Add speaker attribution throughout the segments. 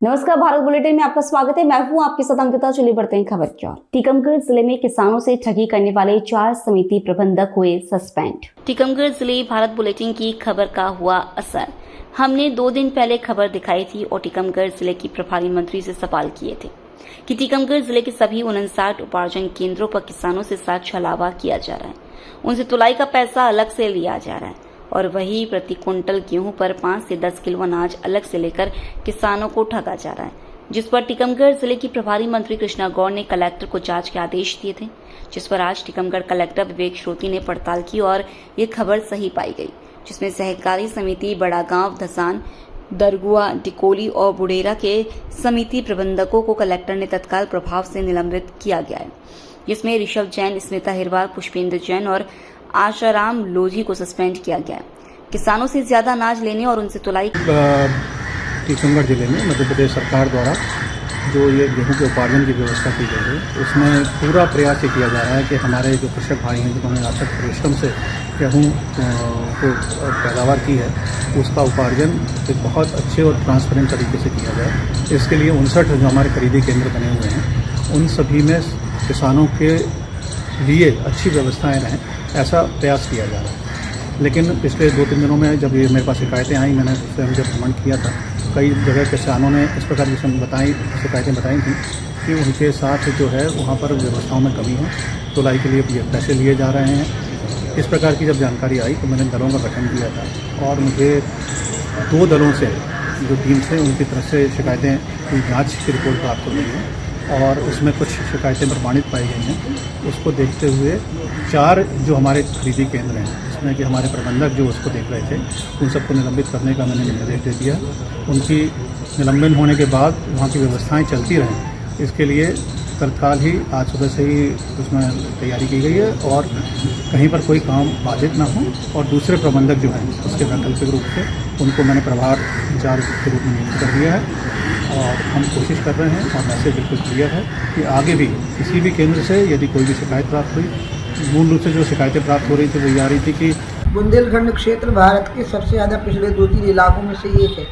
Speaker 1: नमस्कार, भारत बुलेटिन में आपका स्वागत है। मैं हूं आपके साथ अंकिता। चलिए बढ़ते हैं खबर की ओर। टीकमगढ़ जिले में किसानों से ठगी करने वाले 4 समिति प्रबंधक हुए सस्पेंड। टीकमगढ़ जिले भारत बुलेटिन की खबर का हुआ असर। हमने 2 दिन पहले खबर दिखाई थी और टीकमगढ़ जिले की प्रभारी मंत्री से सवाल किए थे कि टीकमगढ़ जिले के सभी 59 उपार्जन केंद्रों पर किसानों से साथ छलावा किया जा रहा है, उनसे तुलाई का पैसा अलग से लिया जा रहा है और वही प्रति क्विंटल गेहूं पर 5 से 10 किलो अनाज अलग से लेकर किसानों को ठगा जा रहा है, जिस पर टीकमगढ़ जिले की प्रभारी मंत्री कृष्णा गौड़ ने कलेक्टर को जांच के आदेश दिए थे, जिस पर आज टीकमगढ़ कलेक्टर विवेक श्रोती ने पड़ताल की और ये खबर सही पाई गई, जिसमें सहकारी समिति बड़ागांव, धसान, दरगुआ, डिकोली और बुढ़ेरा के समिति प्रबंधकों को कलेक्टर ने तत्काल प्रभाव से निलंबित किया गया है, जिसमें ऋषभ जैन, स्मिता हिरवार, पुष्पेंद्र जैन और आशाराम लोधी को सस्पेंड किया गया है। किसानों से ज्यादा अनाज लेने और उनसे तुलाई।
Speaker 2: टीकमगढ़ जिले में मध्य प्रदेश सरकार द्वारा जो ये गेहूं के उपार्जन की व्यवस्था की गई है, उसमें पूरा प्रयास ये किया जा रहा है कि हमारे जो कृषक भाई हैं, जिन्होंने अथक परिश्रम से गेहूं को पैदावार की है, उसका उपार्जन एक बहुत अच्छे और ट्रांसपेरेंट तरीके से किया जाए। इसके लिए 59 जो हमारे खरीदी केंद्र बने हुए हैं, उन सभी में किसानों के लिए अच्छी व्यवस्थाएँ रहें, ऐसा प्रयास किया जा रहा है। लेकिन पिछले 2-3 दिनों में जब ये मेरे पास शिकायतें आई, मैंने स्वयं जब भ्रमण किया था, कई जगह किसानों ने इस प्रकार की शिकायतें बताई थी कि उनके साथ जो है वहाँ पर व्यवस्थाओं में कमी है, तुलाई के लिए पैसे लिए जा रहे हैं। इस प्रकार की जब जानकारी आई तो मैंने दलों का गठन किया था और मुझे 2 दलों से जो टीम थे उनकी तरफ से शिकायतें की जाँच की रिपोर्ट प्राप्त हुई है और उसमें कुछ शिकायतें प्रमाणित पाई गई हैं। उसको देखते हुए 4 जो हमारे खरीदी केंद्र हैं, जिसमें कि हमारे प्रबंधक जो उसको देख रहे थे, उन सबको निलंबित करने का मैंने निर्देश दे दिया। उनकी निलंबन होने के बाद वहाँ की व्यवस्थाएं चलती रहें, इसके लिए तत्काल ही आज सुबह से ही उसमें तैयारी की गई है और कहीं पर कोई काम बाधित ना हो। और दूसरे प्रबंधक जो हैं उसके वैकल्पिक रूप से उनको मैंने प्रभार इंचार्ज के रूप में नियुक्त कर दिया है और हम कोशिश कर रहे हैं और मैसेज बिल्कुल क्लियर है कि आगे भी किसी भी केंद्र से यदि कोई भी शिकायत प्राप्त हुई, मूल रूप से जो शिकायतें प्राप्त हो रही थी वो ये आ रही थी कि
Speaker 3: बुंदेलखंड क्षेत्र भारत के सबसे ज़्यादा पिछड़े 2-3 इलाकों में से एक है।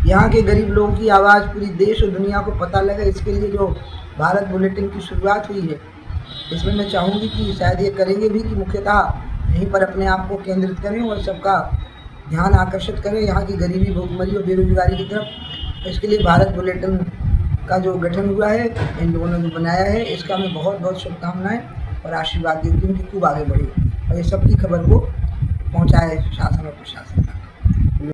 Speaker 3: यहाँ के गरीब लोगों की आवाज़ पूरी देश और दुनिया को पता लगे, इसके लिए जो भारत बुलेटिन की शुरुआत हुई है, इसमें मैं चाहूँगी कि शायद ये करेंगे भी कि मुख्यतः यहीं पर अपने आप को केंद्रित करें और सबका ध्यान आकर्षित करें यहाँ की गरीबी, भूखमरी और बेरोजगारी की तरफ। इसके लिए भारत बुलेटिन का जो गठन हुआ है, इन लोगों ने जो बनाया है, इसका मैं बहुत बहुत शुभकामनाएं और आशीर्वाद देती हूँ कि खूब आगे बढ़े और ये सबकी खबर को पहुँचाए शासन और प्रशासन।